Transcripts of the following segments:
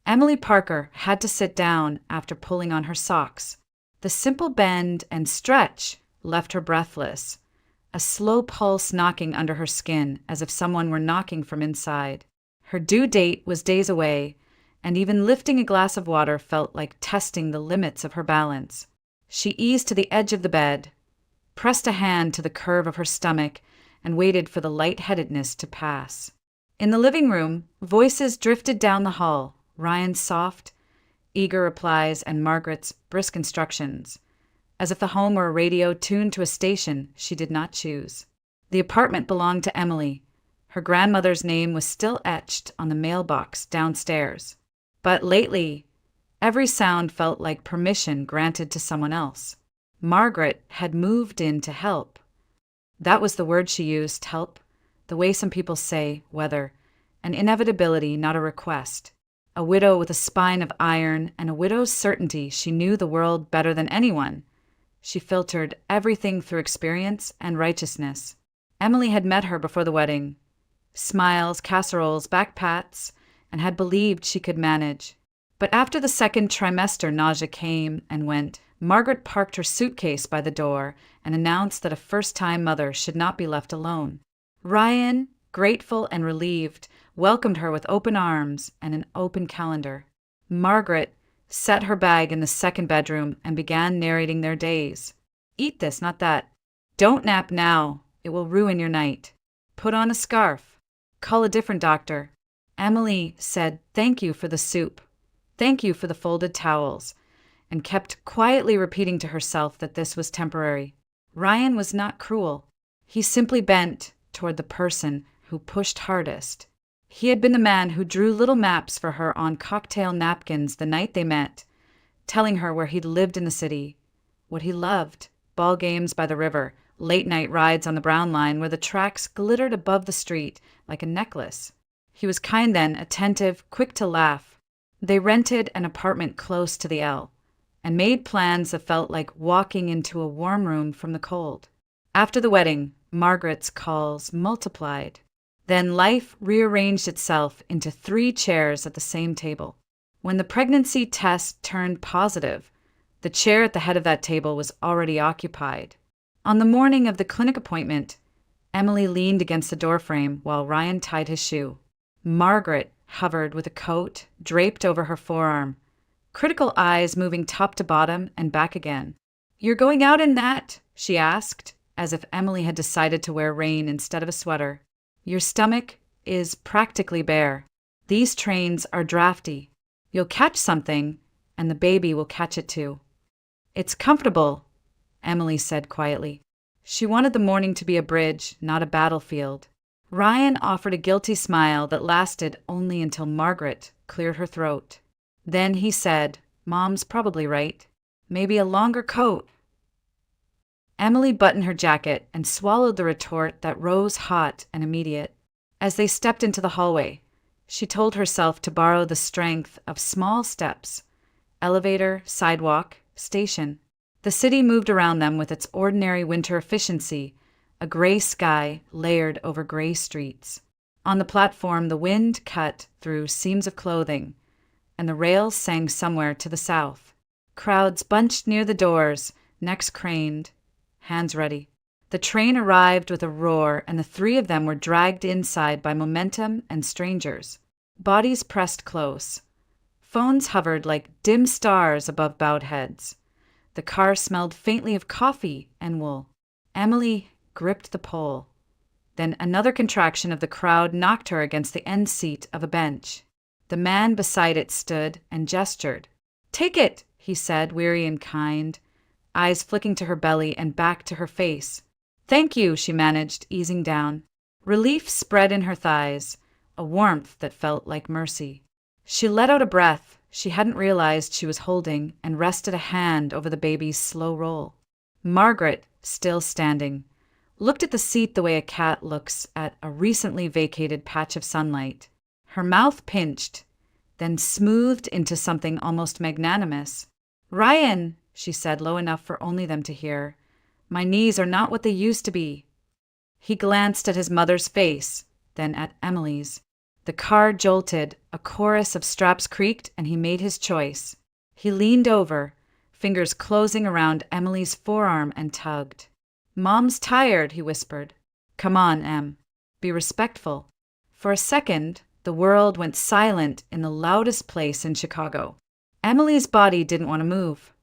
Emily Parker had to sit down after pulling on her socks. The simple bend and stretch left her breathless, a slow pulse knocking under her skin as if someone were knocking from inside. Her due date was days away, and even lifting a glass of water felt like testing the limits of her balance. She eased to the edge of the bed, pressed a hand to the curve of her stomach, and waited for the lightheadedness to pass. In the living room, voices drifted down the hall, Ryan's soft, eager replies and Margaret's brisk instructions, as if the home were a radio tuned to a station she did not choose. The apartment belonged to Emily. Her grandmother's name was still etched on the mailbox downstairs. But lately, every sound felt like permission granted to someone else. Margaret had moved in to help. That was the word she used, help, the way some people say weather, an inevitability, not a request. A widow with a spine of iron and a widow's certainty she knew the world better than anyone. She filtered everything through experience and righteousness. Emily had met her before the wedding. Smiles, casseroles, back pats, and had believed she could manage. But after the second trimester nausea came and went, Margaret parked her suitcase by the door and announced that a first-time mother should not be left alone. Ryan, grateful and relieved, welcomed her with open arms and an open calendar. Margaret set her bag in the second bedroom and began narrating their days. Eat this, not that. Don't nap now. It will ruin your night. Put on a scarf. Call a different doctor. Emily said thank you for the soup. Thank you for the folded towels, and kept quietly repeating to herself that this was temporary. Ryan was not cruel. He simply bent toward the person who pushed hardest. He had been the man who drew little maps for her on cocktail napkins the night they met, telling her where he'd lived in the city, what he loved, ball games by the river, late-night rides on the Brown Line where the tracks glittered above the street like a necklace. He was kind then, attentive, quick to laugh. They rented an apartment close to the L and made plans that felt like walking into a warm room from the cold. After the wedding, Margaret's calls multiplied. Then life rearranged itself into 3 chairs at the same table. When the pregnancy test turned positive, the chair at the head of that table was already occupied. On the morning of the clinic appointment, Emily leaned against the doorframe while Ryan tied his shoe. Margaret hovered with a coat draped over her forearm, critical eyes moving top to bottom and back again. "You're going out in that?" she asked, as if Emily had decided to wear rain instead of a sweater. "Your stomach is practically bare. These trains are drafty. You'll catch something, and the baby will catch it too." "It's comfortable," Emily said quietly. She wanted the morning to be a bridge, not a battlefield. Ryan offered a guilty smile that lasted only until Margaret cleared her throat. Then he said, "Mom's probably right. Maybe a longer coat." Emily buttoned her jacket and swallowed the retort that rose hot and immediate. As they stepped into the hallway, she told herself to borrow the strength of small steps. Elevator, sidewalk, station. The city moved around them with its ordinary winter efficiency, a gray sky layered over gray streets. On the platform, the wind cut through seams of clothing, and the rails sang somewhere to the south. Crowds bunched near the doors, necks craned, hands ready. The train arrived with a roar, and the 3 of them were dragged inside by momentum and strangers. Bodies pressed close. Phones hovered like dim stars above bowed heads. The car smelled faintly of coffee and wool. Emily gripped the pole. Then another contraction of the crowd knocked her against the end seat of a bench. The man beside it stood and gestured. "Take it," he said, weary and kind, eyes flicking to her belly and back to her face. "Thank you," she managed, easing down. Relief spread in her thighs, a warmth that felt like mercy. She let out a breath she hadn't realized she was holding and rested a hand over the baby's slow roll. Margaret, still standing, looked at the seat the way a cat looks at a recently vacated patch of sunlight. Her mouth pinched, then smoothed into something almost magnanimous. "Ryan," she said, low enough for only them to hear, "my knees are not what they used to be." He glanced at his mother's face, then at Emily's. The car jolted, a chorus of straps creaked, and he made his choice. He leaned over, fingers closing around Emily's forearm, and tugged. "Mom's tired," he whispered. "Come on, Em. Be respectful." For a second, the world went silent in the loudest place in Chicago. Emily's body didn't want to move.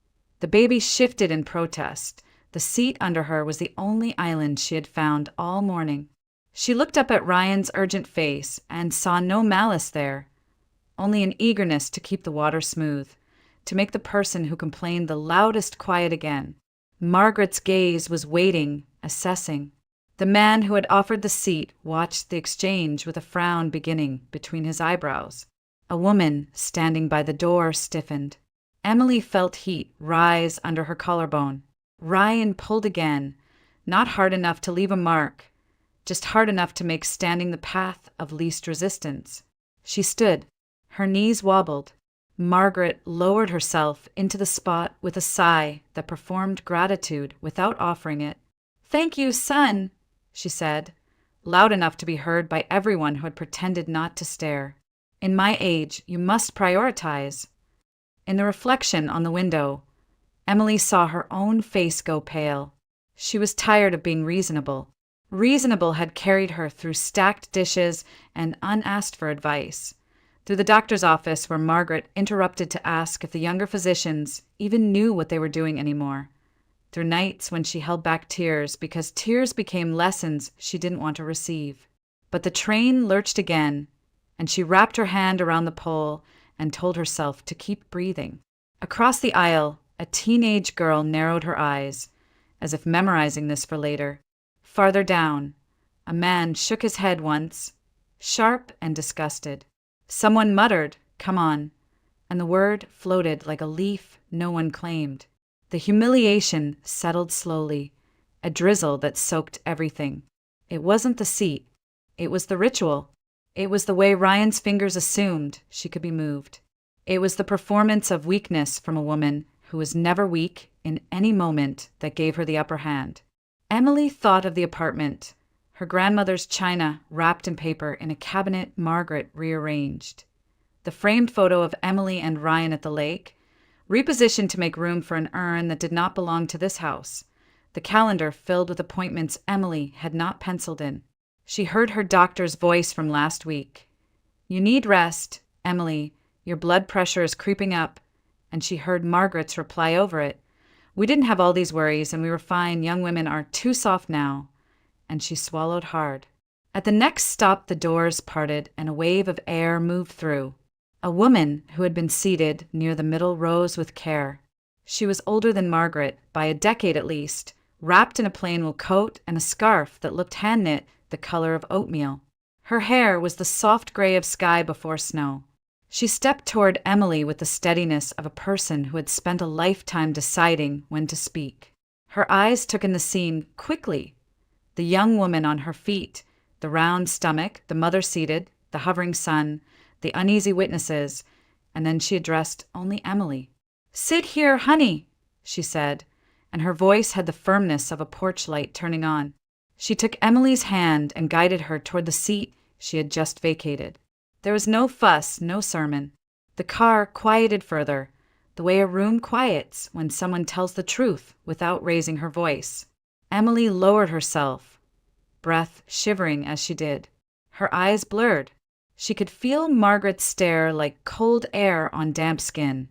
The baby shifted in protest. The seat under her was the only island she had found all morning. She looked up at Ryan's urgent face and saw no malice there, only an eagerness to keep the water smooth, to make the person who complained the loudest quiet again. Margaret's gaze was waiting, assessing. The man who had offered the seat watched the exchange with a frown beginning between his eyebrows. A woman standing by the door stiffened. Emily felt heat rise under her collarbone. Ryan pulled again, not hard enough to leave a mark, just hard enough to make standing the path of least resistance. She stood. Her knees wobbled. Margaret lowered herself into the spot with a sigh that performed gratitude without offering it. "Thank you, son," she said, loud enough to be heard by everyone who had pretended not to stare. "In my age, you must prioritize." In the reflection on the window, Emily saw her own face go pale. She was tired of being reasonable. Reasonable had carried her through stacked dishes and unasked for advice, through the doctor's office where Margaret interrupted to ask if the younger physicians even knew what they were doing anymore, through nights when she held back tears because tears became lessons she didn't want to receive. But the train lurched again, and she wrapped her hand around the pole and told herself to keep breathing. Across the aisle, a teenage girl narrowed her eyes, as if memorizing this for later. Farther down, a man shook his head once, sharp and disgusted. Someone muttered, "Come on," and the word floated like a leaf no one claimed. The humiliation settled slowly, a drizzle that soaked everything. It wasn't the seat. It was the ritual. It was the way Ryan's fingers assumed she could be moved. It was the performance of weakness from a woman who was never weak in any moment that gave her the upper hand. Emily thought of the apartment, her grandmother's china wrapped in paper in a cabinet Margaret rearranged. The framed photo of Emily and Ryan at the lake, repositioned to make room for an urn that did not belong to this house. The calendar filled with appointments Emily had not penciled in. She heard her doctor's voice from last week. "You need rest, Emily. Your blood pressure is creeping up." And she heard Margaret's reply over it. "We didn't have all these worries, and we were fine. Young women are too soft now." And she swallowed hard. At the next stop, the doors parted and a wave of air moved through. A woman who had been seated near the middle rose with care. She was older than Margaret, by a decade at least, wrapped in a plain wool coat and a scarf that looked hand-knit, the color of oatmeal. Her hair was the soft gray of sky before snow. She stepped toward Emily with the steadiness of a person who had spent a lifetime deciding when to speak. Her eyes took in the scene quickly. The young woman on her feet, the round stomach, the mother seated, the hovering son, the uneasy witnesses, and then she addressed only Emily. "Sit here, honey," she said, and her voice had the firmness of a porch light turning on. She took Emily's hand and guided her toward the seat she had just vacated. There was no fuss, no sermon. The car quieted further, the way a room quiets when someone tells the truth without raising her voice. Emily lowered herself, breath shivering as she did. Her eyes blurred. She could feel Margaret's stare like cold air on damp skin.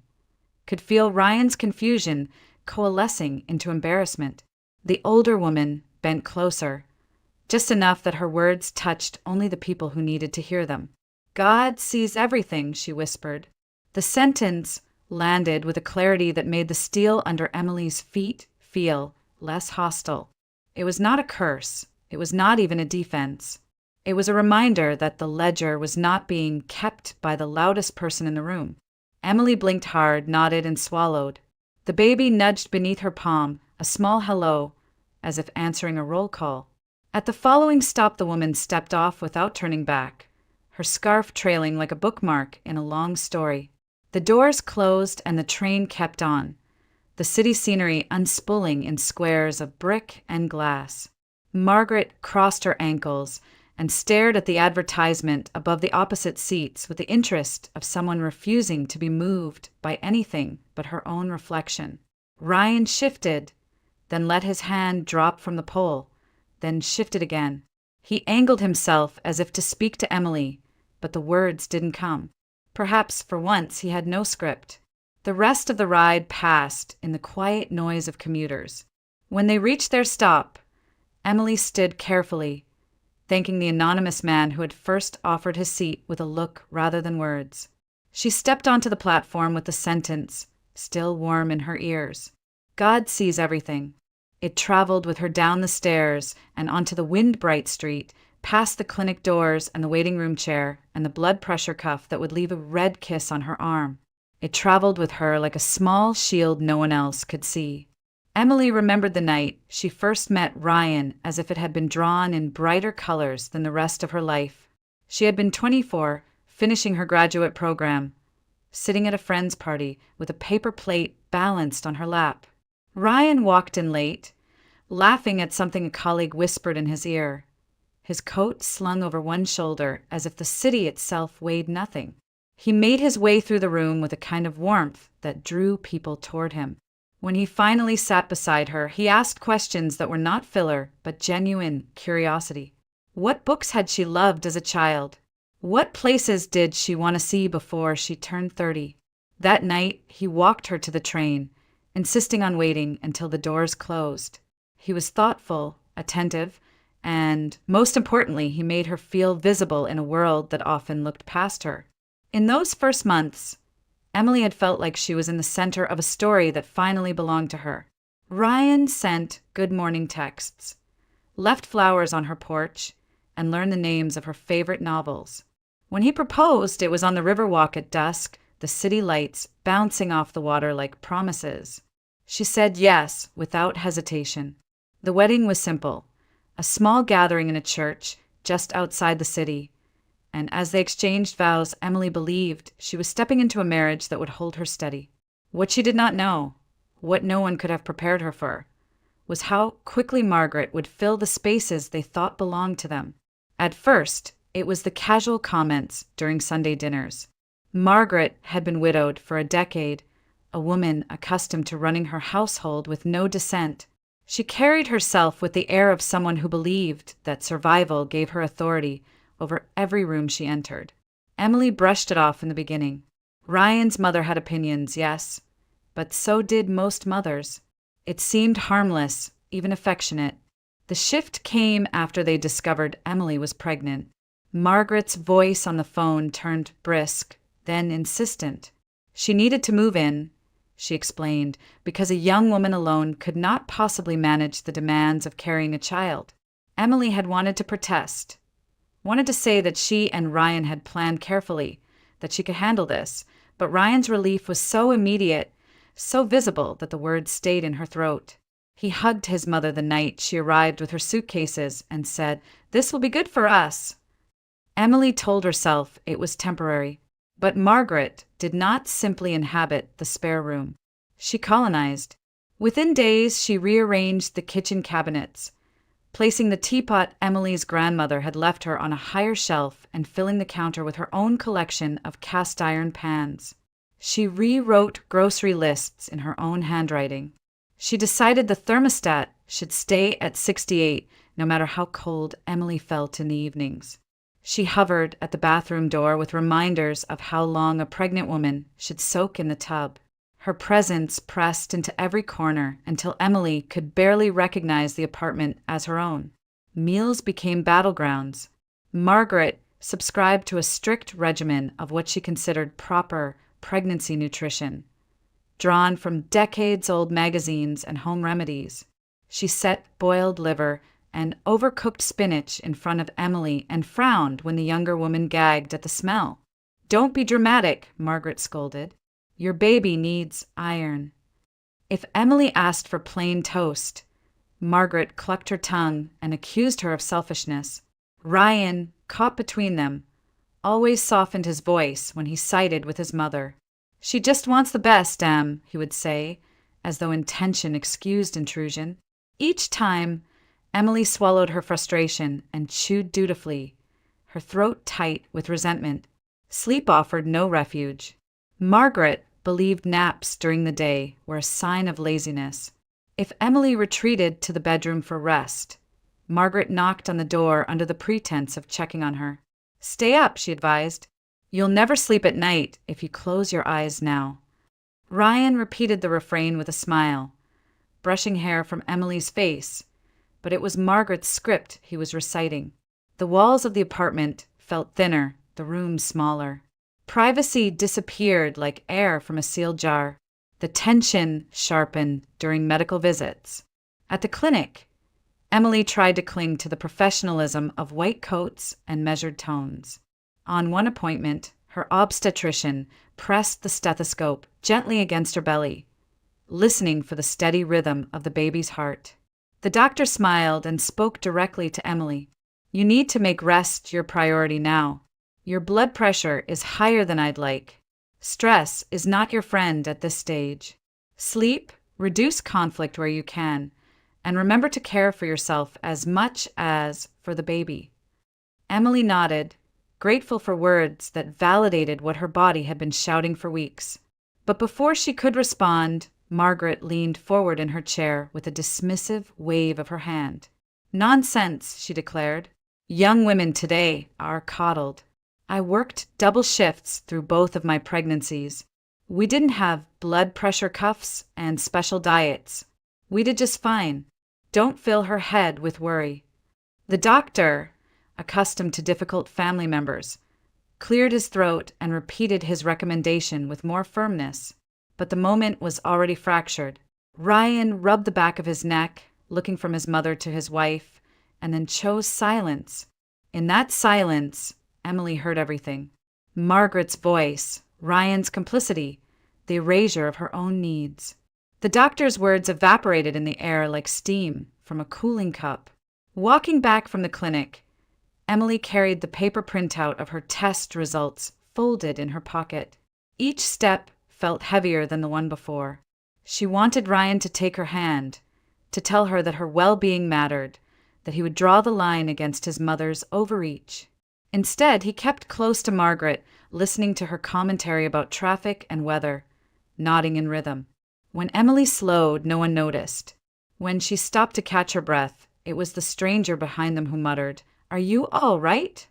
Could feel Ryan's confusion coalescing into embarrassment. The older woman bent closer, just enough that her words touched only the people who needed to hear them. "God sees everything," she whispered. The sentence landed with a clarity that made the steel under Emily's feet feel less hostile. It was not a curse. It was not even a defense. It was a reminder that the ledger was not being kept by the loudest person in the room. Emily blinked hard, nodded, and swallowed. The baby nudged beneath her palm, a small hello, as if answering a roll call. At the following stop, the woman stepped off without turning back, her scarf trailing like a bookmark in a long story. The doors closed and the train kept on, the city scenery unspooling in squares of brick and glass. Margaret crossed her ankles and stared at the advertisement above the opposite seats with the interest of someone refusing to be moved by anything but her own reflection. Ryan shifted, then let his hand drop from the pole, then shifted again. He angled himself as if to speak to Emily, but the words didn't come. Perhaps for once he had no script. The rest of the ride passed in the quiet noise of commuters. When they reached their stop, Emily stood carefully, thanking the anonymous man who had first offered his seat with a look rather than words. She stepped onto the platform with the sentence still warm in her ears. God sees everything. It traveled with her down the stairs and onto the wind-bright street, past the clinic doors and the waiting room chair and the blood pressure cuff that would leave a red kiss on her arm. It traveled with her like a small shield no one else could see. Emily remembered the night she first met Ryan as if it had been drawn in brighter colors than the rest of her life. She had been 24, finishing her graduate program, sitting at a friend's party with a paper plate balanced on her lap. Ryan walked in late, laughing at something a colleague whispered in his ear. His coat slung over one shoulder as if the city itself weighed nothing. He made his way through the room with a kind of warmth that drew people toward him. When he finally sat beside her, he asked questions that were not filler, but genuine curiosity. What books had she loved as a child? What places did she want to see before she turned 30? That night, he walked her to the train, insisting on waiting until the doors closed. He was thoughtful, attentive, and, most importantly, he made her feel visible in a world that often looked past her. In those first months, Emily had felt like she was in the center of a story that finally belonged to her. Ryan sent good morning texts, left flowers on her porch, and learned the names of her favorite novels. When he proposed, it was on the Riverwalk at dusk, the city lights bouncing off the water like promises. She said yes without hesitation. The wedding was simple, a small gathering in a church just outside the city. And as they exchanged vows, Emily believed she was stepping into a marriage that would hold her steady. What she did not know, what no one could have prepared her for, was how quickly Margaret would fill the spaces they thought belonged to them. At first, it was the casual comments during Sunday dinners. Margaret had been widowed for a decade, a woman accustomed to running her household with no dissent. She carried herself with the air of someone who believed that survival gave her authority over every room she entered. Emily brushed it off in the beginning. Ryan's mother had opinions, yes, but so did most mothers. It seemed harmless, even affectionate. The shift came after they discovered Emily was pregnant. Margaret's voice on the phone turned brisk, then insistent. She needed to move in, she explained, because a young woman alone could not possibly manage the demands of carrying a child. Emily had wanted to protest, wanted to say that she and Ryan had planned carefully, that she could handle this, but Ryan's relief was so immediate, so visible that the words stayed in her throat. He hugged his mother the night she arrived with her suitcases and said, "This will be good for us." Emily told herself it was temporary, but Margaret did not simply inhabit the spare room. She colonized. Within days, she rearranged the kitchen cabinets, placing the teapot Emily's grandmother had left her on a higher shelf and filling the counter with her own collection of cast-iron pans. She rewrote grocery lists in her own handwriting. She decided the thermostat should stay at 68, no matter how cold Emily felt in the evenings. She hovered at the bathroom door with reminders of how long a pregnant woman should soak in the tub. Her presence pressed into every corner until Emily could barely recognize the apartment as her own. Meals became battlegrounds. Margaret subscribed to a strict regimen of what she considered proper pregnancy nutrition, drawn from decades-old magazines and home remedies. She set boiled liver and overcooked spinach in front of Emily and frowned when the younger woman gagged at the smell. "Don't be dramatic," Margaret scolded. "Your baby needs iron." If Emily asked for plain toast, Margaret clucked her tongue and accused her of selfishness. Ryan, caught between them, always softened his voice when he sided with his mother. "She just wants the best, Em," he would say, as though intention excused intrusion. Each time, Emily swallowed her frustration and chewed dutifully, her throat tight with resentment. Sleep offered no refuge. Margaret believed naps during the day were a sign of laziness. If Emily retreated to the bedroom for rest, Margaret knocked on the door under the pretense of checking on her. "Stay up," she advised. "You'll never sleep at night if you close your eyes now." Ryan repeated the refrain with a smile, brushing hair from Emily's face, but it was Margaret's script he was reciting. The walls of the apartment felt thinner, the room smaller. Privacy disappeared like air from a sealed jar. The tension sharpened during medical visits. At the clinic, Emily tried to cling to the professionalism of white coats and measured tones. On one appointment, her obstetrician pressed the stethoscope gently against her belly, listening for the steady rhythm of the baby's heart. The doctor smiled and spoke directly to Emily. "You need to make rest your priority now. Your blood pressure is higher than I'd like. Stress is not your friend at this stage. Sleep, reduce conflict where you can, and remember to care for yourself as much as for the baby." Emily nodded, grateful for words that validated what her body had been shouting for weeks. But before she could respond, Margaret leaned forward in her chair with a dismissive wave of her hand. "Nonsense," she declared. "Young women today are coddled. I worked double shifts through both of my pregnancies. We didn't have blood pressure cuffs and special diets. We did just fine. Don't fill her head with worry." The doctor, accustomed to difficult family members, cleared his throat and repeated his recommendation with more firmness. But the moment was already fractured. Ryan rubbed the back of his neck, looking from his mother to his wife, and then chose silence. In that silence, Emily heard everything. Margaret's voice, Ryan's complicity, the erasure of her own needs. The doctor's words evaporated in the air like steam from a cooling cup. Walking back from the clinic, Emily carried the paper printout of her test results folded in her pocket. Each step felt heavier than the one before. She wanted Ryan to take her hand, to tell her that her well-being mattered, that he would draw the line against his mother's overreach. Instead, he kept close to Margaret, listening to her commentary about traffic and weather, nodding in rhythm. When Emily slowed, no one noticed. When she stopped to catch her breath, it was the stranger behind them who muttered, "Are you all right?"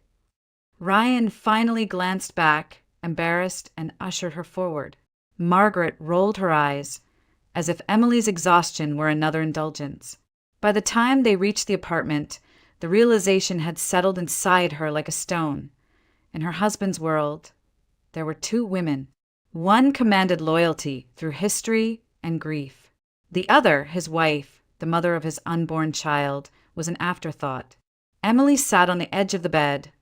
Ryan finally glanced back, embarrassed, and ushered her forward. Margaret rolled her eyes, as if Emily's exhaustion were another indulgence. By the time they reached the apartment, the realization had settled inside her like a stone. In her husband's world, there were two women. One commanded loyalty through history and grief. The other, his wife, the mother of his unborn child, was an afterthought. Emily sat on the edge of the bed,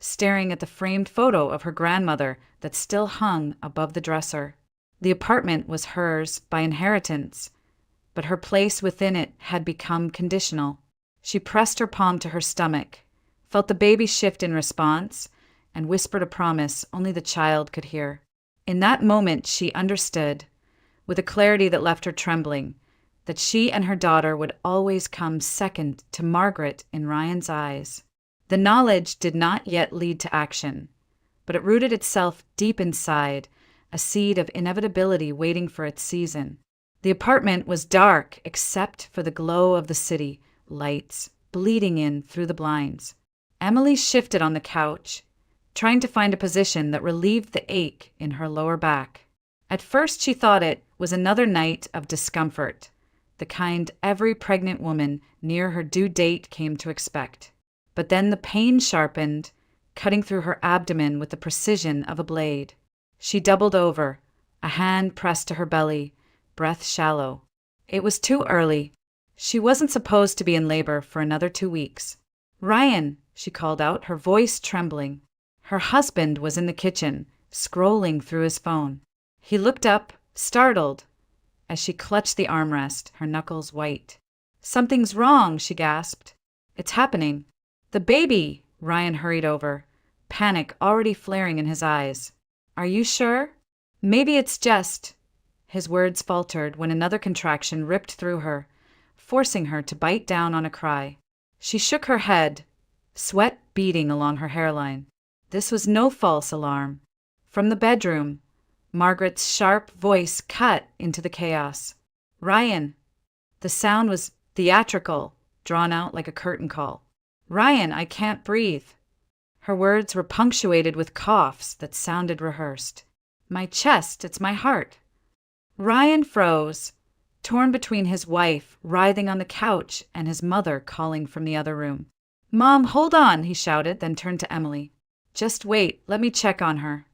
staring at the framed photo of her grandmother that still hung above the dresser. The apartment was hers by inheritance, but her place within it had become conditional. She pressed her palm to her stomach, felt the baby shift in response, and whispered a promise only the child could hear. In that moment, she understood, with a clarity that left her trembling, that she and her daughter would always come second to Margaret in Ryan's eyes. The knowledge did not yet lead to action, but it rooted itself deep inside, a seed of inevitability waiting for its season. The apartment was dark except for the glow of the city lights bleeding in through the blinds. Emily shifted on the couch, trying to find a position that relieved the ache in her lower back. At first she thought it was another night of discomfort, the kind every pregnant woman near her due date came to expect. But then the pain sharpened, cutting through her abdomen with the precision of a blade. She doubled over, a hand pressed to her belly, breath shallow. It was too early. She wasn't supposed to be in labor for another 2 weeks. "Ryan," she called out, her voice trembling. Her husband was in the kitchen, scrolling through his phone. He looked up, startled, as she clutched the armrest, her knuckles white. "Something's wrong," she gasped. "It's happening." "The baby!" Ryan hurried over, panic already flaring in his eyes. "Are you sure?" "Maybe it's just—" His words faltered when another contraction ripped through her, forcing her to bite down on a cry. She shook her head, sweat beading along her hairline. This was no false alarm. From the bedroom, Margaret's sharp voice cut into the chaos. "Ryan!" The sound was theatrical, drawn out like a curtain call. "Ryan, I can't breathe." Her words were punctuated with coughs that sounded rehearsed. "My chest, it's my heart." Ryan froze, torn between his wife writhing on the couch and his mother calling from the other room. "Mom, hold on," he shouted, then turned to Emily. "Just wait, let me check on her."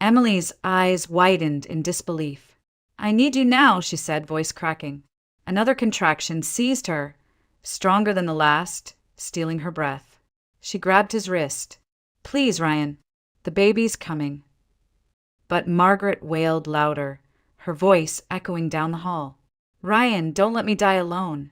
Emily's eyes widened in disbelief. "I need you now," she said, voice cracking. Another contraction seized her, stronger than the last, stealing her breath. She grabbed his wrist. "Please, Ryan, the baby's coming." But Margaret wailed louder, her voice echoing down the hall. "Ryan, don't let me die alone."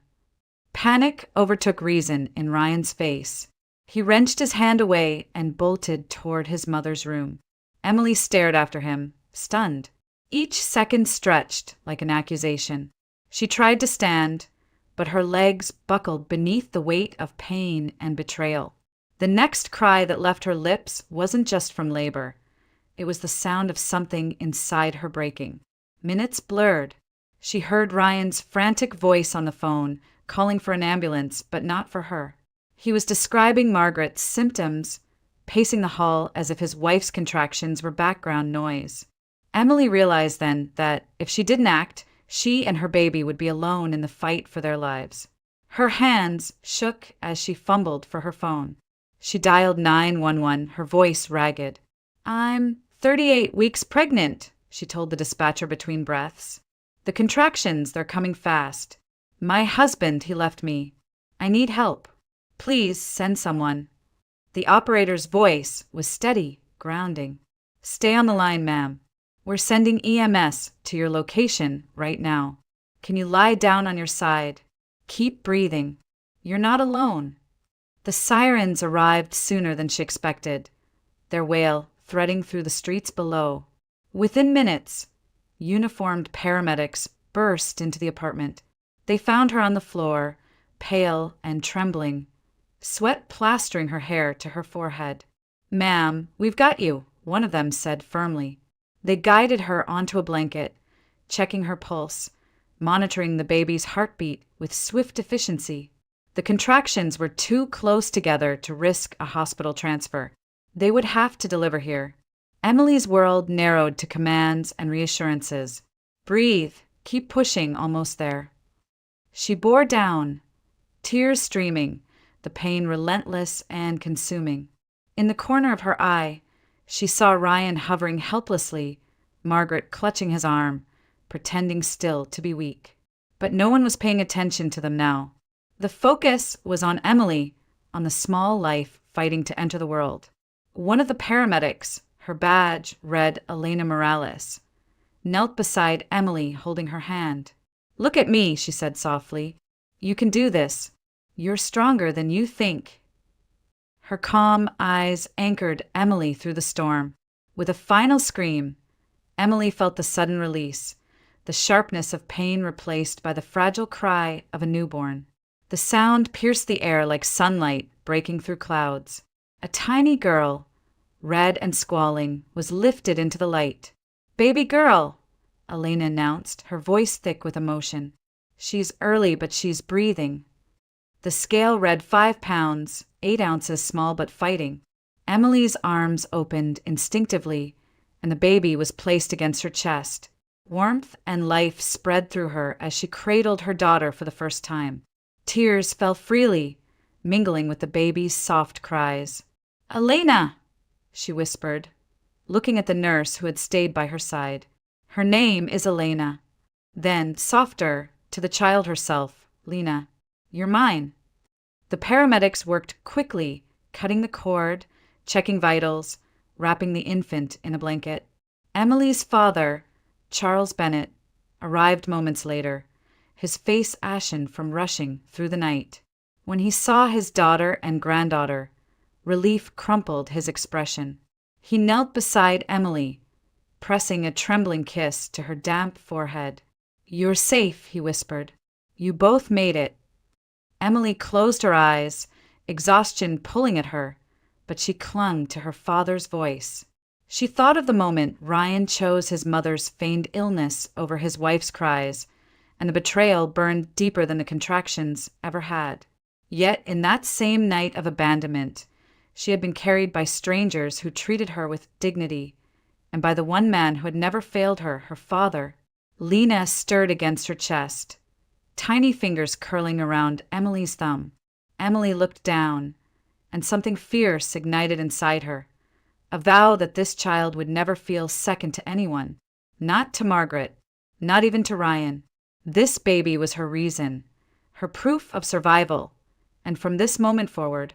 Panic overtook reason in Ryan's face. He wrenched his hand away and bolted toward his mother's room. Emily stared after him, stunned. Each second stretched like an accusation. She tried to stand, but her legs buckled beneath the weight of pain and betrayal. The next cry that left her lips wasn't just from labor. It was the sound of something inside her breaking. Minutes blurred. She heard Ryan's frantic voice on the phone, calling for an ambulance, but not for her. He was describing Margaret's symptoms, pacing the hall as if his wife's contractions were background noise. Emily realized then that if she didn't act, she and her baby would be alone in the fight for their lives. Her hands shook as she fumbled for her phone. She dialed 911, her voice ragged. "I'm 38 weeks pregnant," she told the dispatcher between breaths. "The contractions, they're coming fast. My husband, he left me. I need help. Please send someone." The operator's voice was steady, grounding. "Stay on the line, ma'am. We're sending EMS to your location right now. Can you lie down on your side? Keep breathing. You're not alone." The sirens arrived sooner than she expected, their wail threading through the streets below. Within minutes, uniformed paramedics burst into the apartment. They found her on the floor, pale and trembling, sweat plastering her hair to her forehead. "Ma'am, we've got you," one of them said firmly. They guided her onto a blanket, checking her pulse, monitoring the baby's heartbeat with swift efficiency. The contractions were too close together to risk a hospital transfer. They would have to deliver here. Emily's world narrowed to commands and reassurances. "Breathe, keep pushing, almost there." She bore down, tears streaming, the pain relentless and consuming. In the corner of her eye, she saw Ryan hovering helplessly, Margaret clutching his arm, pretending still to be weak. But no one was paying attention to them now. The focus was on Emily, on the small life fighting to enter the world. One of the paramedics, her badge read Elena Morales, knelt beside Emily, holding her hand. "Look at me," she said softly. "You can do this. You're stronger than you think." Her calm eyes anchored Emily through the storm. With a final scream, Emily felt the sudden release, the sharpness of pain replaced by the fragile cry of a newborn. The sound pierced the air like sunlight breaking through clouds. A tiny girl, red and squalling, was lifted into the light. "Baby girl," Elena announced, her voice thick with emotion. "She's early, but she's breathing." The scale read 5 pounds, 8 ounces small but fighting. Emily's arms opened instinctively, and the baby was placed against her chest. Warmth and life spread through her as she cradled her daughter for the first time. Tears fell freely, mingling with the baby's soft cries. "Elena!" she whispered, looking at the nurse who had stayed by her side. "Her name is Elena." Then, softer, to the child herself, "Lena, you're mine." The paramedics worked quickly, cutting the cord, checking vitals, wrapping the infant in a blanket. Emily's father, Charles Bennett, arrived moments later, his face ashen from rushing through the night. When he saw his daughter and granddaughter, relief crumpled his expression. He knelt beside Emily, pressing a trembling kiss to her damp forehead. "You're safe," he whispered. You both made it. Emily closed her eyes, exhaustion pulling at her, but she clung to her father's voice. She thought of the moment Ryan chose his mother's feigned illness over his wife's cries, and the betrayal burned deeper than the contractions ever had. Yet, in that same night of abandonment, she had been carried by strangers who treated her with dignity, and by the one man who had never failed her, her father. Lena stirred against her chest, tiny fingers curling around Emily's thumb. Emily looked down, and something fierce ignited inside her, a vow that this child would never feel second to anyone, not to Margaret, not even to Ryan. This baby was her reason, her proof of survival, and from this moment forward,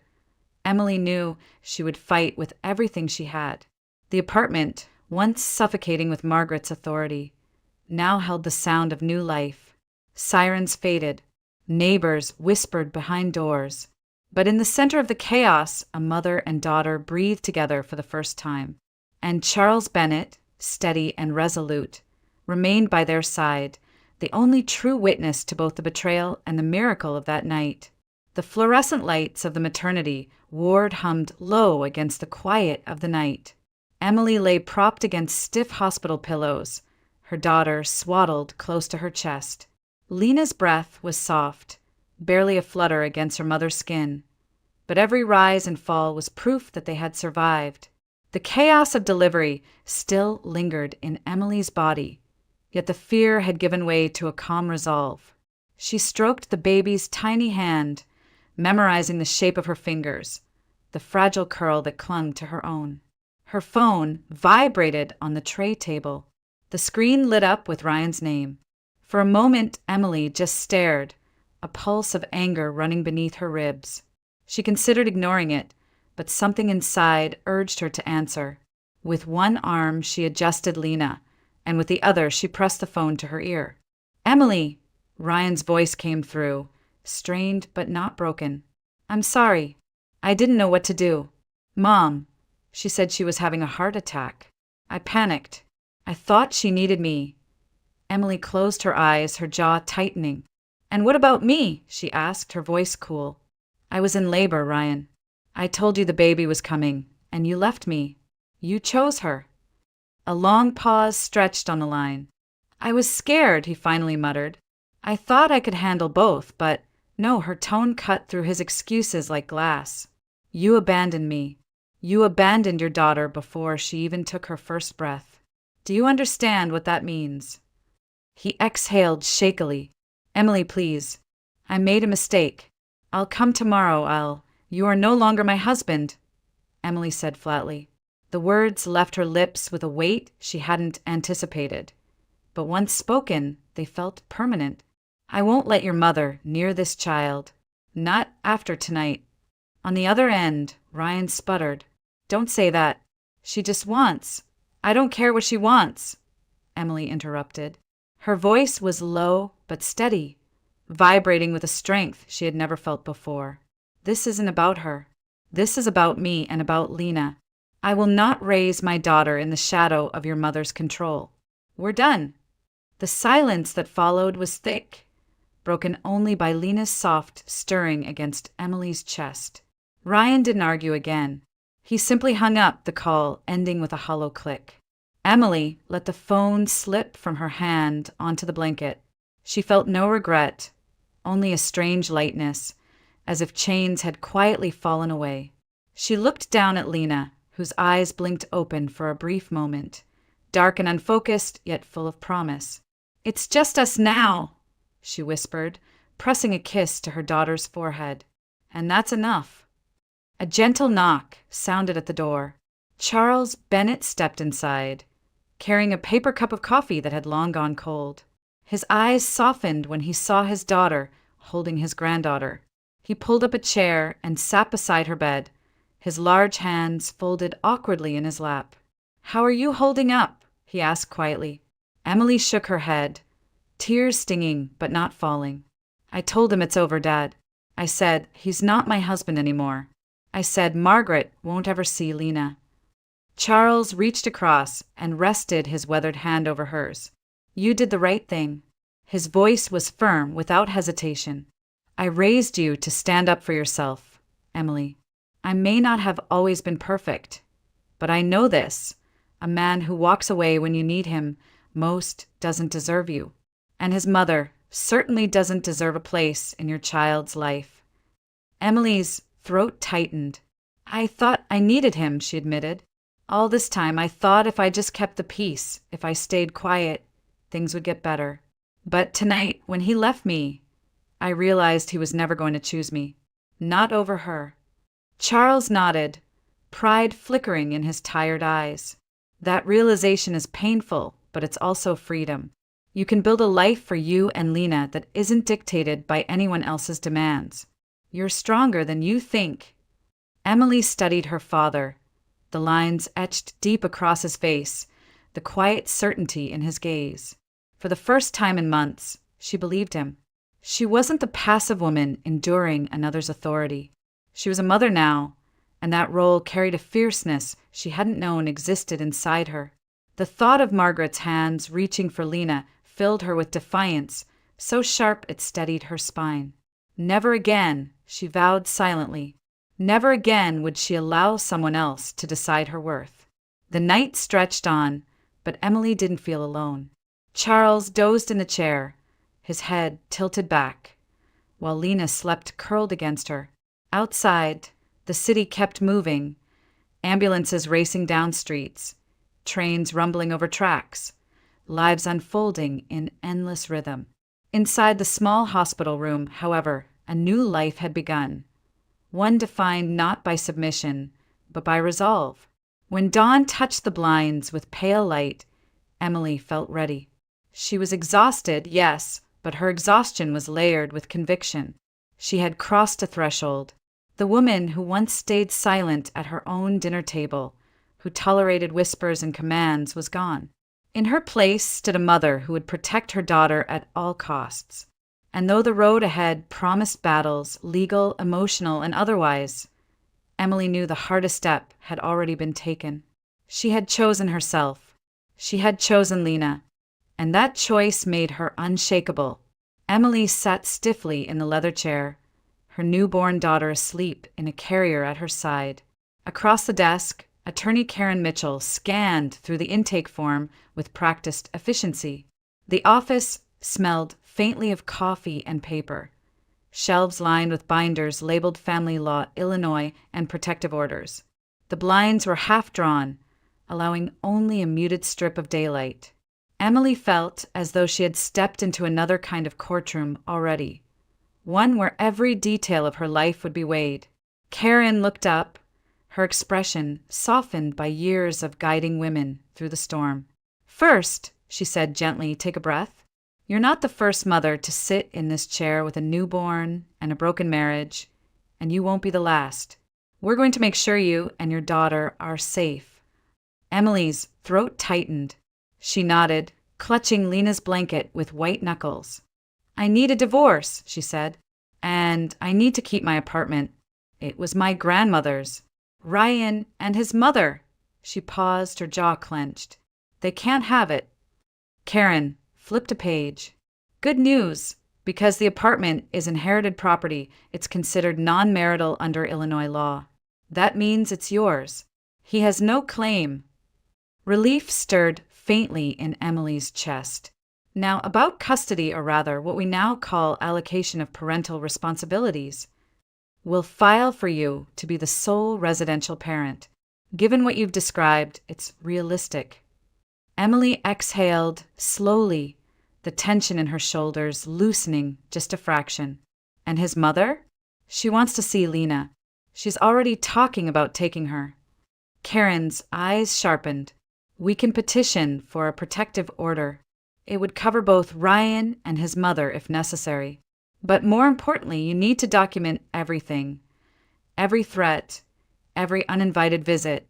Emily knew she would fight with everything she had. The apartment, once suffocating with Margaret's authority, now held the sound of new life. Sirens faded, neighbors whispered behind doors. But in the center of the chaos, a mother and daughter breathed together for the first time. And Charles Bennett, steady and resolute, remained by their side, the only true witness to both the betrayal and the miracle of that night. The fluorescent lights of the maternity ward hummed low against the quiet of the night. Emily lay propped against stiff hospital pillows, her daughter swaddled close to her chest. Lena's breath was soft, barely a flutter against her mother's skin, but every rise and fall was proof that they had survived. The chaos of delivery still lingered in Emily's body, yet the fear had given way to a calm resolve. She stroked the baby's tiny hand, memorizing the shape of her fingers, the fragile curl that clung to her own. Her phone vibrated on the tray table. The screen lit up with Ryan's name. For a moment, Emily just stared, a pulse of anger running beneath her ribs. She considered ignoring it, but something inside urged her to answer. With one arm, she adjusted Lena, and with the other, she pressed the phone to her ear. "Emily!" Ryan's voice came through, strained but not broken. "I'm sorry. I didn't know what to do. Mom," she said she was having a heart attack. I panicked. I thought she needed me. Emily closed her eyes, her jaw tightening. "And what about me?" she asked, her voice cool. "I was in labor, Ryan. I told you the baby was coming, and you left me. You chose her." A long pause stretched on the line. "I was scared," he finally muttered. "I thought I could handle both, but no," her tone cut through his excuses like glass. "You abandoned me. You abandoned your daughter before she even took her first breath. Do you understand what that means?" He exhaled shakily. "Emily, please. I made a mistake. I'll come tomorrow. You are no longer my husband," Emily said flatly. The words left her lips with a weight she hadn't anticipated. But once spoken, they felt permanent. "I won't let your mother near this child. Not after tonight." On the other end, Ryan sputtered. "Don't say that. She just wants." "I don't care what she wants," Emily interrupted. Her voice was low but steady, vibrating with a strength she had never felt before. "This isn't about her. This is about me and about Lena. I will not raise my daughter in the shadow of your mother's control. We're done." The silence that followed was thick, broken only by Lena's soft stirring against Emily's chest. Ryan didn't argue again. He simply hung up the call, ending with a hollow click. Emily let the phone slip from her hand onto the blanket. She felt no regret, only a strange lightness, as if chains had quietly fallen away. She looked down at Lena, whose eyes blinked open for a brief moment, dark and unfocused, yet full of promise. "It's just us now," she whispered, pressing a kiss to her daughter's forehead. "And that's enough." A gentle knock sounded at the door. Charles Bennett stepped inside, carrying a paper cup of coffee that had long gone cold. His eyes softened when he saw his daughter holding his granddaughter. He pulled up a chair and sat beside her bed, his large hands folded awkwardly in his lap. "How are you holding up?" he asked quietly. Emily shook her head, tears stinging but not falling. "I told him it's over, Dad. I said, he's not my husband anymore. I said Margaret won't ever see Lena." Charles reached across and rested his weathered hand over hers. "You did the right thing." His voice was firm, without hesitation. I raised you to stand up for yourself, Emily. I may not have always been perfect, but I know this. A man who walks away when you need him most doesn't deserve you. And his mother certainly doesn't deserve a place in your child's life. Emily's throat tightened. I thought I needed him, she admitted. All this time I thought if I just kept the peace, if I stayed quiet, things would get better. But tonight, when he left me, I realized he was never going to choose me. Not over her. Charles nodded, pride flickering in his tired eyes. That realization is painful, but it's also freedom. You can build a life for you and Lena that isn't dictated by anyone else's demands. You're stronger than you think. Emily studied her father, the lines etched deep across his face, the quiet certainty in his gaze. For the first time in months, she believed him. She wasn't the passive woman enduring another's authority. She was a mother now, and that role carried a fierceness she hadn't known existed inside her. The thought of Margaret's hands reaching for Lena filled her with defiance, so sharp it steadied her spine. Never again, she vowed silently, never again would she allow someone else to decide her worth. The night stretched on, but Emily didn't feel alone. Charles dozed in the chair, his head tilted back, while Lena slept curled against her. Outside, the city kept moving, ambulances racing down streets, trains rumbling over tracks, lives unfolding in endless rhythm. Inside the small hospital room, however, a new life had begun, one defined not by submission, but by resolve. When dawn touched the blinds with pale light, Emily felt ready. She was exhausted, yes, but her exhaustion was layered with conviction. She had crossed a threshold. The woman who once stayed silent at her own dinner table, who tolerated whispers and commands, was gone. In her place stood a mother who would protect her daughter at all costs. And though the road ahead promised battles, legal, emotional, and otherwise, Emily knew the hardest step had already been taken. She had chosen herself. She had chosen Lena. And that choice made her unshakable. Emily sat stiffly in the leather chair, her newborn daughter asleep in a carrier at her side. Across the desk, Attorney Karen Mitchell scanned through the intake form with practiced efficiency. The office smelled faintly of coffee and paper. Shelves lined with binders labeled family law, Illinois, and protective orders. The blinds were half drawn, allowing only a muted strip of daylight. Emily felt as though she had stepped into another kind of courtroom already, one where every detail of her life would be weighed. Karen looked up, her expression softened by years of guiding women through the storm. "First," she said gently, "take a breath. You're not the first mother to sit in this chair with a newborn and a broken marriage, and you won't be the last. We're going to make sure you and your daughter are safe." Emily's throat tightened. She nodded, clutching Lena's blanket with white knuckles. "I need a divorce," she said, "and I need to keep my apartment. It was my grandmother's. Ryan and his mother." She paused, her jaw clenched. "They can't have it." Karen flipped a page. "Good news. Because the apartment is inherited property, it's considered non-marital under Illinois law. That means it's yours. He has no claim." Relief stirred faintly in Emily's chest. "Now, about custody, or rather, what we now call allocation of parental responsibilities. We'll file for you to be the sole residential parent. Given what you've described, it's realistic." Emily exhaled slowly, the tension in her shoulders loosening just a fraction. "And his mother?" "She wants to see Lena. She's already talking about taking her." Karen's eyes sharpened. "We can petition for a protective order. It would cover both Ryan and his mother if necessary. But more importantly, you need to document everything. Every threat, every uninvited visit,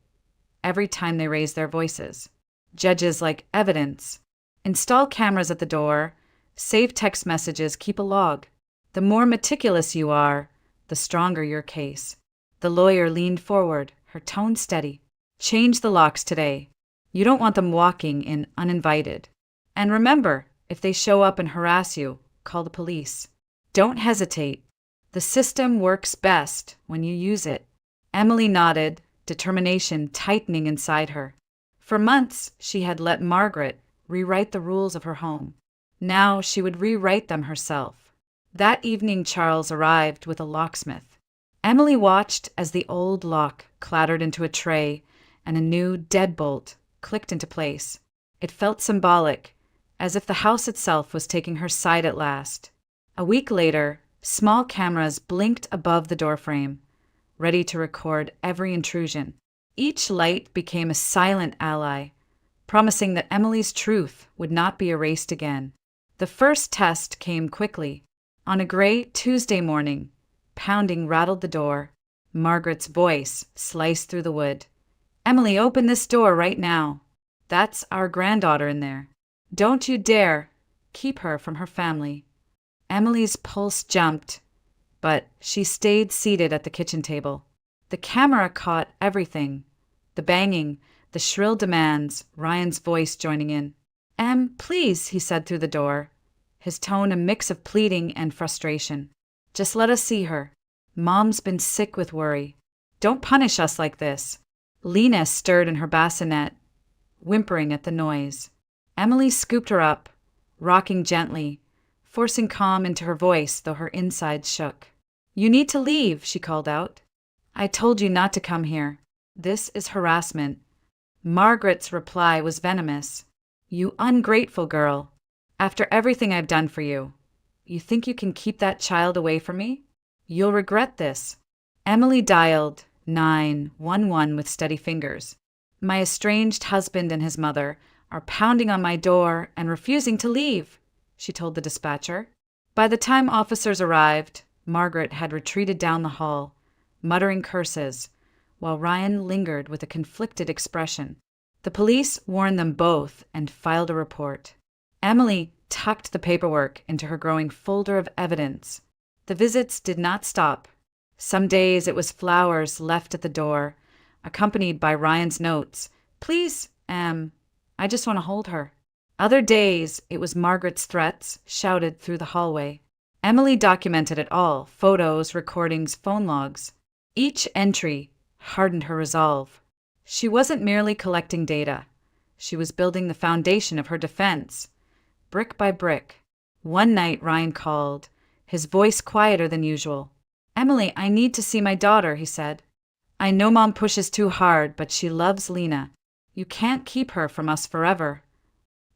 every time they raise their voices. Judges like evidence. Install cameras at the door, save text messages, keep a log. The more meticulous you are, the stronger your case." The lawyer leaned forward, her tone steady. "Change the locks today. You don't want them walking in uninvited. And remember, If they show up and harass you, call the police. Don't hesitate. The system works best when you use it. Emily nodded, determination tightening inside her. For months, she had let Margaret rewrite the rules of her home. Now she would rewrite them herself. That evening, Charles arrived with a locksmith. Emily watched as the old lock clattered into a tray and a new deadbolt clicked into place. It felt symbolic, as if the house itself was taking her side at last. A week later, small cameras blinked above the doorframe, ready to record every intrusion. Each light became a silent ally, promising that Emily's truth would not be erased again. The first test came quickly. On a gray Tuesday morning, pounding rattled the door. Margaret's voice sliced through the wood. "Emily, open this door right now. That's our granddaughter in there. Don't you dare keep her from her family." Emily's pulse jumped, but she stayed seated at the kitchen table. The camera caught everything. The banging, the shrill demands, Ryan's voice joining in. Please," he said through the door, his tone a mix of pleading and frustration. "Just let us see her. Mom's been sick with worry. Don't punish us like this." Lena stirred in her bassinet, whimpering at the noise. Emily scooped her up, rocking gently, forcing calm into her voice though her insides shook. "You need to leave," she called out. "I told you not to come here. This is harassment." Margaret's reply was venomous. "You ungrateful girl. After everything I've done for you, you think you can keep that child away from me? You'll regret this." Emily dialed 911 with steady fingers. "My estranged husband and his mother are pounding on my door and refusing to leave," she told the dispatcher. By the time officers arrived, Margaret had retreated down the hall, muttering curses, while Ryan lingered with a conflicted expression. The police warned them both and filed a report. Emily tucked the paperwork into her growing folder of evidence. The visits did not stop. Some days it was flowers left at the door, accompanied by Ryan's notes. "Please, I just want to hold her." Other days it was Margaret's threats shouted through the hallway. Emily documented it all, photos, recordings, phone logs. Each entry hardened her resolve. She wasn't merely collecting data. She was building the foundation of her defense, brick by brick. One night Ryan called, his voice quieter than usual. "Emily, I need to see my daughter," he said. "I know Mom pushes too hard, but she loves Lena. You can't keep her from us forever."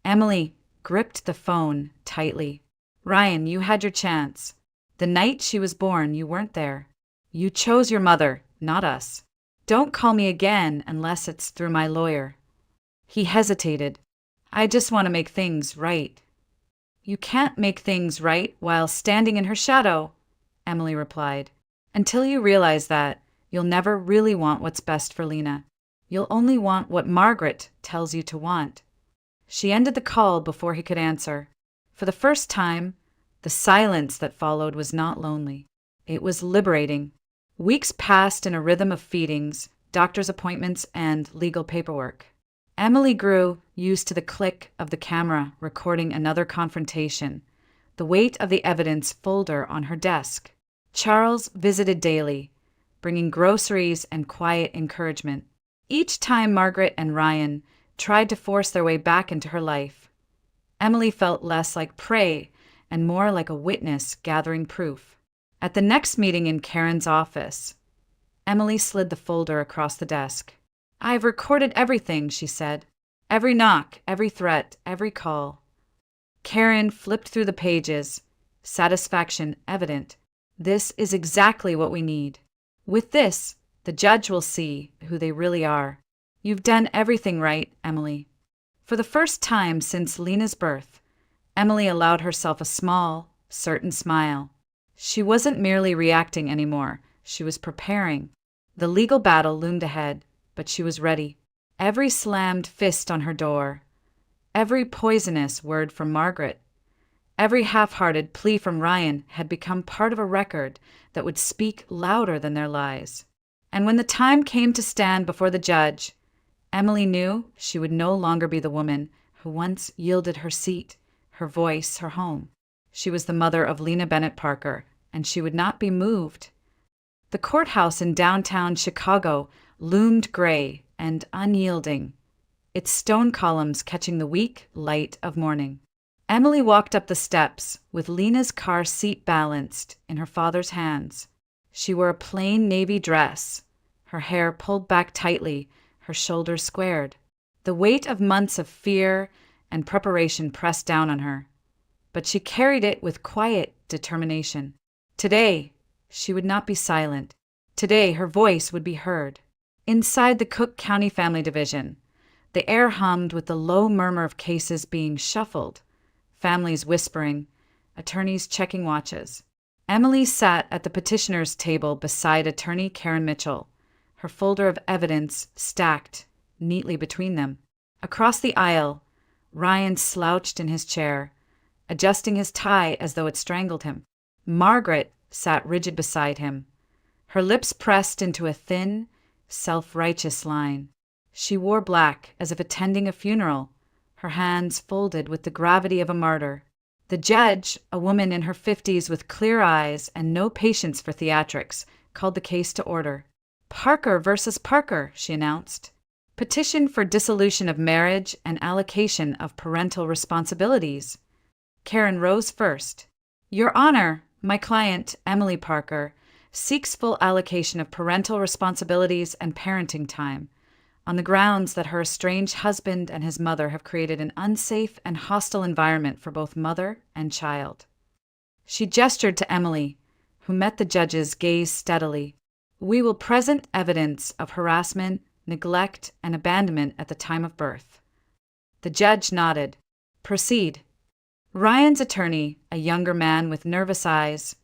Emily gripped the phone tightly. "Ryan, you had your chance. The night she was born, you weren't there. You chose your mother, not us. Don't call me again unless it's through my lawyer." He hesitated. "I just want to make things right." "You can't make things right while standing in her shadow," Emily replied. "Until you realize that, you'll never really want what's best for Lena. You'll only want what Margaret tells you to want." She ended the call before he could answer. For the first time, the silence that followed was not lonely. It was liberating. Weeks passed in a rhythm of feedings, doctor's appointments, and legal paperwork. Emily grew used to the click of the camera recording another confrontation, the weight of the evidence folder on her desk. Charles visited daily, bringing groceries and quiet encouragement. Each time Margaret and Ryan tried to force their way back into her life, Emily felt less like prey and more like a witness gathering proof. At the next meeting in Karen's office, Emily slid the folder across the desk. "I've recorded everything," she said. "Every knock, every threat, every call." Karen flipped through the pages, satisfaction evident. "This is exactly what we need. With this, the judge will see who they really are. You've done everything right, Emily." For the first time since Lena's birth, Emily allowed herself a small, certain smile. She wasn't merely reacting anymore. She was preparing. The legal battle loomed ahead, but she was ready. Every slammed fist on her door, every poisonous word from Margaret, every half-hearted plea from Ryan had become part of a record that would speak louder than their lies. And when the time came to stand before the judge, Emily knew she would no longer be the woman who once yielded her seat, her voice, her home. She was the mother of Lena Bennett Parker, and she would not be moved. The courthouse in downtown Chicago loomed gray and unyielding, its stone columns catching the weak light of morning. Emily walked up the steps, with Lena's car seat balanced in her father's hands. She wore a plain navy dress, her hair pulled back tightly, her shoulders squared. The weight of months of fear and preparation pressed down on her, but she carried it with quiet determination. Today, she would not be silent. Today, her voice would be heard. Inside the Cook County Family Division, the air hummed with the low murmur of cases being shuffled, families whispering, attorneys checking watches. Emily sat at the petitioner's table beside attorney Karen Mitchell, her folder of evidence stacked neatly between them. Across the aisle, Ryan slouched in his chair, adjusting his tie as though it strangled him. Margaret sat rigid beside him, her lips pressed into a thin, self-righteous line. She wore black as if attending a funeral, her hands folded with the gravity of a martyr. The judge, a woman in her 50s with clear eyes and no patience for theatrics, called the case to order. Parker versus Parker, she announced. Petition for dissolution of marriage and allocation of parental responsibilities. Karen rose first. Your Honor, my client, Emily Parker, seeks full allocation of parental responsibilities and parenting time, on the grounds that her estranged husband and his mother have created an unsafe and hostile environment for both mother and child. She gestured to Emily, who met the judge's gaze steadily. We will present evidence of harassment, neglect, and abandonment at the time of birth. The judge nodded. Proceed. Ryan's attorney, a younger man with nervous eyes,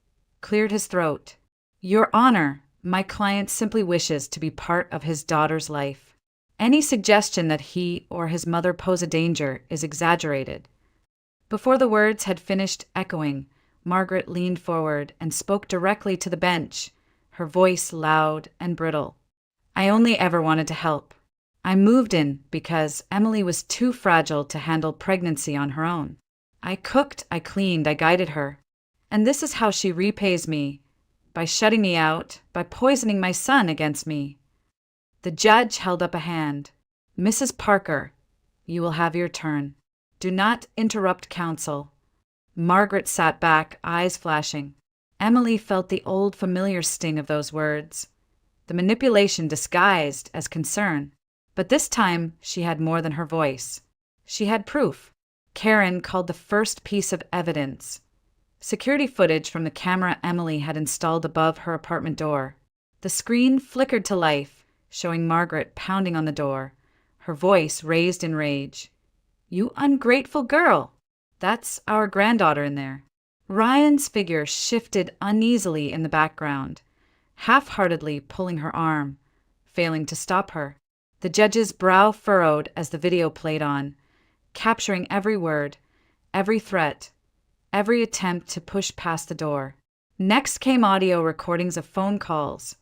cleared his throat. Your Honor, my client simply wishes to be part of his daughter's life. Any suggestion that he or his mother pose a danger is exaggerated. Before the words had finished echoing, Margaret leaned forward and spoke directly to the bench, her voice loud and brittle. I only ever wanted to help. I moved in because Emily was too fragile to handle pregnancy on her own. I cooked, I cleaned, I guided her. And this is how she repays me, by shutting me out, by poisoning my son against me. The judge held up a hand. Mrs. Parker, you will have your turn. Do not interrupt counsel. Margaret sat back, eyes flashing. Emily felt the old familiar sting of those words, the manipulation disguised as concern. But this time she had more than her voice. She had proof. Karen called the first piece of evidence. Security footage from the camera Emily had installed above her apartment door. The screen flickered to life, showing Margaret pounding on the door, her voice raised in rage. You ungrateful girl! That's our granddaughter in there. Ryan's figure shifted uneasily in the background, half-heartedly pulling her arm, failing to stop her. The judge's brow furrowed as the video played on, capturing every word, every threat, every attempt to push past the door. Next came audio recordings of phone calls,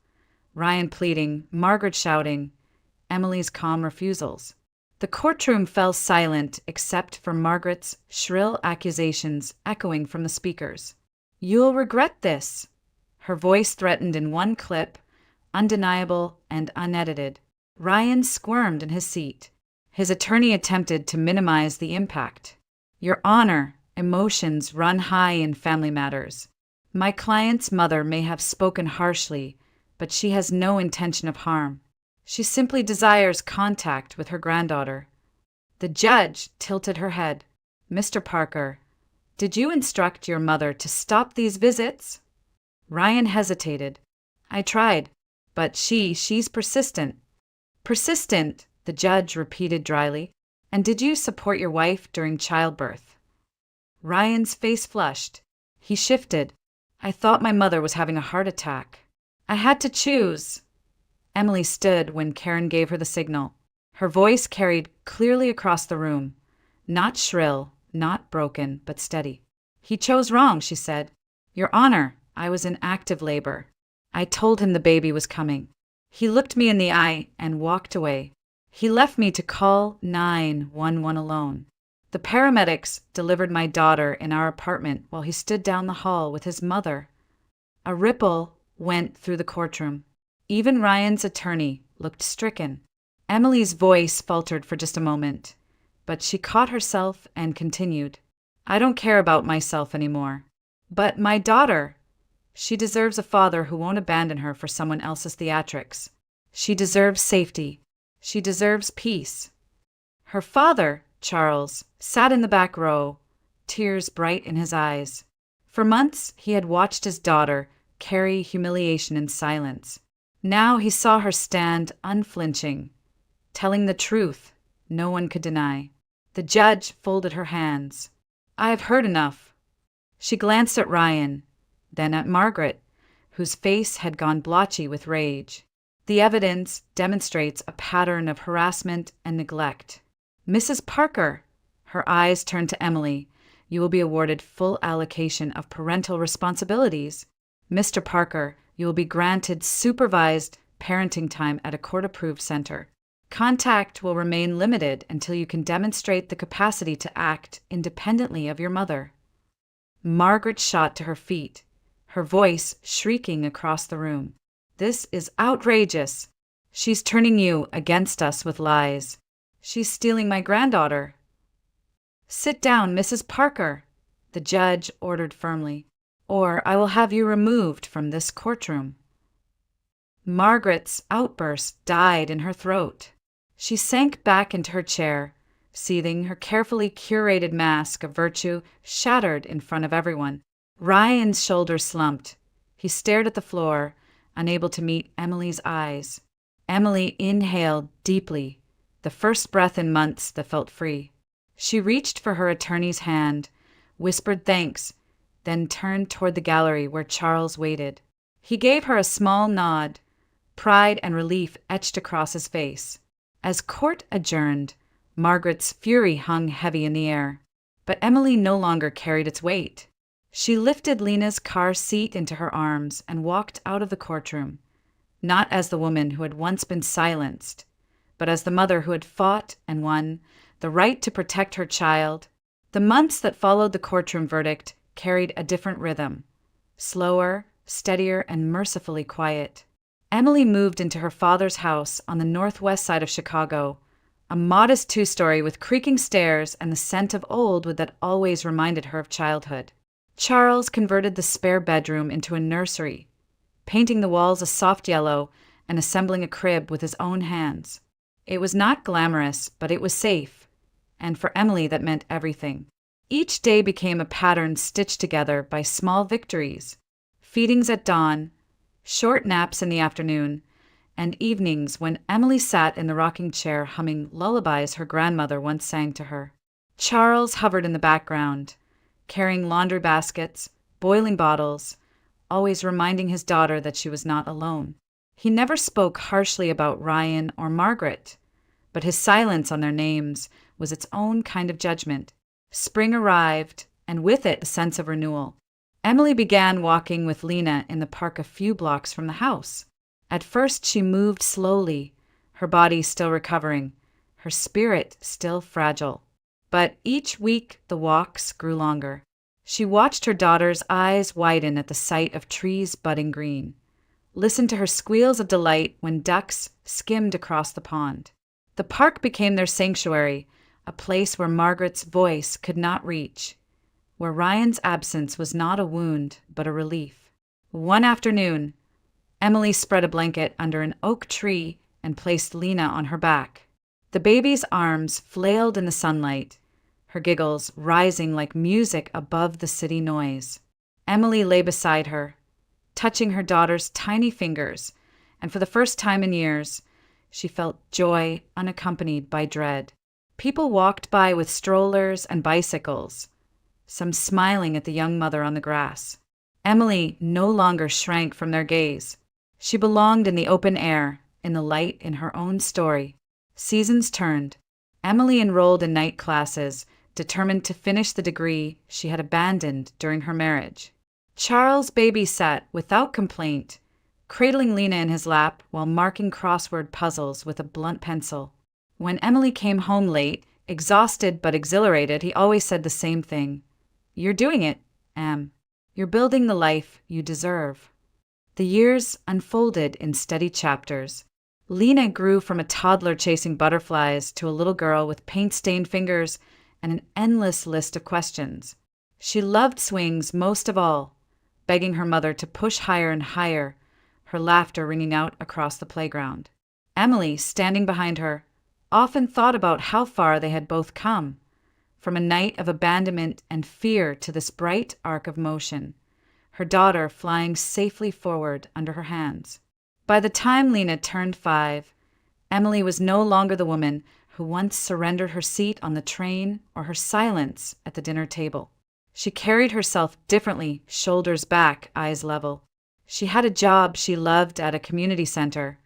Ryan pleading, Margaret shouting, Emily's calm refusals. The courtroom fell silent except for Margaret's shrill accusations echoing from the speakers. You'll regret this. Her voice threatened in one clip, undeniable and unedited. Ryan squirmed in his seat. His attorney attempted to minimize the impact. Your Honor, emotions run high in family matters. My client's mother may have spoken harshly, but she has no intention of harm. She simply desires contact with her granddaughter. The judge tilted her head. Mr. Parker, did you instruct your mother to stop these visits? Ryan hesitated. I tried, but she's persistent. Persistent, the judge repeated dryly. And did you support your wife during childbirth? Ryan's face flushed. He shifted. I thought my mother was having a heart attack. I had to choose. Emily stood when Karen gave her the signal. Her voice carried clearly across the room. Not shrill, not broken, but steady. He chose wrong, she said. Your Honor, I was in active labor. I told him the baby was coming. He looked me in the eye and walked away. He left me to call 911 alone. The paramedics delivered my daughter in our apartment while he stood down the hall with his mother. A ripple went through the courtroom. Even Ryan's attorney looked stricken. Emily's voice faltered for just a moment, but she caught herself and continued. I don't care about myself anymore. But my daughter, she deserves a father who won't abandon her for someone else's theatrics. She deserves safety. She deserves peace. Her father, Charles, sat in the back row, tears bright in his eyes. For months, he had watched his daughter carry humiliation in silence. Now he saw her stand unflinching, telling the truth no one could deny. The judge folded her hands. I have heard enough. She glanced at Ryan, then at Margaret, whose face had gone blotchy with rage. The evidence demonstrates a pattern of harassment and neglect. Mrs. Parker, her eyes turned to Emily, you will be awarded full allocation of parental responsibilities. Mr. Parker, you will be granted supervised parenting time at a court-approved center. Contact will remain limited until you can demonstrate the capacity to act independently of your mother. Margaret shot to her feet, her voice shrieking across the room. This is outrageous. She's turning you against us with lies. She's stealing my granddaughter. Sit down, Mrs. Parker, the judge ordered firmly, or I will have you removed from this courtroom. Margaret's outburst died in her throat. She sank back into her chair, seething, her carefully curated mask of virtue shattered in front of everyone. Ryan's shoulders slumped. He stared at the floor, unable to meet Emily's eyes. Emily inhaled deeply, the first breath in months that felt free. She reached for her attorney's hand, whispered thanks, then turned toward the gallery where Charles waited. He gave her a small nod, pride and relief etched across his face. As court adjourned, Margaret's fury hung heavy in the air, but Emily no longer carried its weight. She lifted Lena's car seat into her arms and walked out of the courtroom, not as the woman who had once been silenced, but as the mother who had fought and won the right to protect her child. The months that followed the courtroom verdict carried a different rhythm, slower, steadier, and mercifully quiet. Emily moved into her father's house on the northwest side of Chicago, a modest two-story with creaking stairs and the scent of old wood that always reminded her of childhood. Charles converted the spare bedroom into a nursery, painting the walls a soft yellow and assembling a crib with his own hands. It was not glamorous, but it was safe, and for Emily that meant everything. Each day became a pattern stitched together by small victories: feedings at dawn, short naps in the afternoon, and evenings when Emily sat in the rocking chair humming lullabies her grandmother once sang to her. Charles hovered in the background, carrying laundry baskets, boiling bottles, always reminding his daughter that she was not alone. He never spoke harshly about Ryan or Margaret, but his silence on their names was its own kind of judgment. Spring arrived, and with it a sense of renewal. Emily began walking with Lena in the park a few blocks from the house. At first she moved slowly, her body still recovering, her spirit still fragile. But each week the walks grew longer. She watched her daughter's eyes widen at the sight of trees budding green, listened to her squeals of delight when ducks skimmed across the pond. The park became their sanctuary, a place where Margaret's voice could not reach, where Ryan's absence was not a wound but a relief. One afternoon, Emily spread a blanket under an oak tree and placed Lena on her back. The baby's arms flailed in the sunlight, her giggles rising like music above the city noise. Emily lay beside her, touching her daughter's tiny fingers, and for the first time in years, she felt joy unaccompanied by dread. People walked by with strollers and bicycles, some smiling at the young mother on the grass. Emily no longer shrank from their gaze. She belonged in the open air, in the light in her own story. Seasons turned. Emily enrolled in night classes, determined to finish the degree she had abandoned during her marriage. Charles babysat without complaint, cradling Lena in his lap while marking crossword puzzles with a blunt pencil. When Emily came home late, Exhausted but exhilarated, he always said the same thing. "You're doing it, Em. You're building the life you deserve." The years unfolded in steady chapters. Lena grew from a toddler chasing butterflies to a little girl with paint-stained fingers and an endless list of questions. She loved swings most of all, begging her mother to push higher and higher, her laughter ringing out across the playground. Emily, standing behind her, often thought about how far they had both come, from a night of abandonment and fear to this bright arc of motion, her daughter flying safely forward under her hands. By the time Lena turned 5, Emily was no longer the woman who once surrendered her seat on the train or her silence at the dinner table. She carried herself differently, shoulders back, eyes level. She had a job she loved at a community center,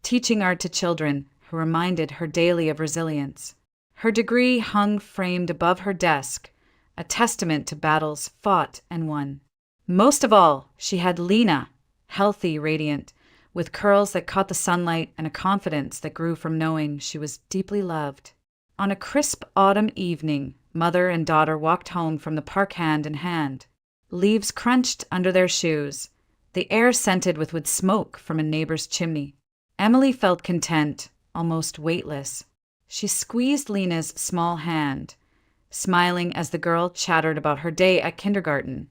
teaching art to children who reminded her daily of resilience. Her degree hung framed above her desk, a testament to battles fought and won. Most of all, she had Lena, healthy, radiant, with curls that caught the sunlight and a confidence that grew from knowing she was deeply loved. On a crisp autumn evening, mother and daughter walked home from the park hand in hand. Leaves crunched under their shoes, the air scented with wood smoke from a neighbor's chimney. Emily felt content, almost weightless. She squeezed Lena's small hand, smiling as the girl chattered about her day at kindergarten,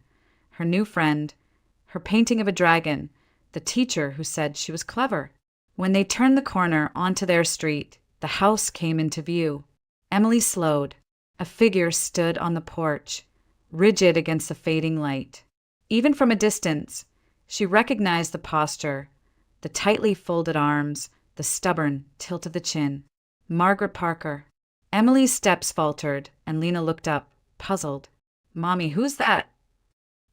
her new friend, her painting of a dragon, the teacher who said she was clever. When they turned the corner onto their street, the house came into view. Emily slowed. A figure stood on the porch, rigid against the fading light. Even from a distance, she recognized the posture, the tightly folded arms, the stubborn tilt of the chin. Margaret Parker. Emily's steps faltered, and Lena looked up, puzzled. "Mommy, who's that?"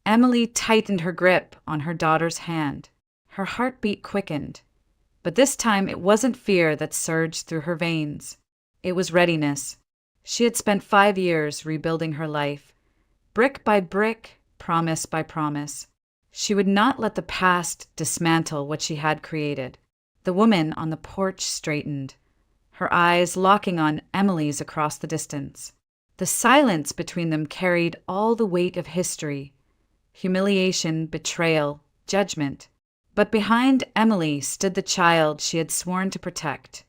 Emily tightened her grip on her daughter's hand. Her heartbeat quickened. But this time it wasn't fear that surged through her veins. It was readiness. She had spent 5 years rebuilding her life, brick by brick, promise by promise. She would not let the past dismantle what she had created. The woman on the porch straightened, her eyes locking on Emily's across the distance. The silence between them carried all the weight of history, humiliation, betrayal, judgment. But behind Emily stood the child she had sworn to protect,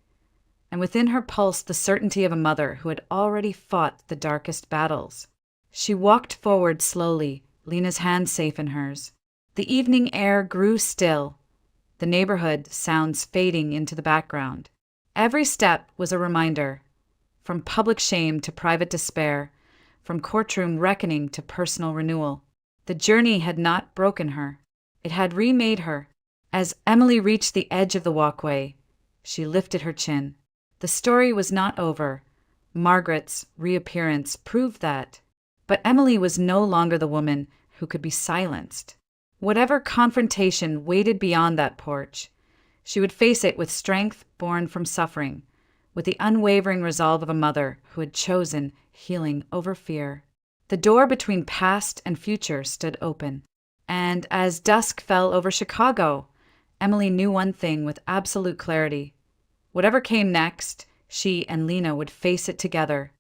and within her pulsed the certainty of a mother who had already fought the darkest battles. She walked forward slowly, Lena's hand safe in hers. The evening air grew still, the neighborhood sounds fading into the background. Every step was a reminder, from public shame to private despair, from courtroom reckoning to personal renewal. The journey had not broken her. It had remade her. As Emily reached the edge of the walkway, she lifted her chin. The story was not over. Margaret's reappearance proved that. But Emily was no longer the woman who could be silenced. Whatever confrontation waited beyond that porch, she would face it with strength born from suffering, with the unwavering resolve of a mother who had chosen healing over fear. The door between past and future stood open. And as dusk fell over Chicago, Emily knew one thing with absolute clarity. Whatever came next, she and Lena would face it together,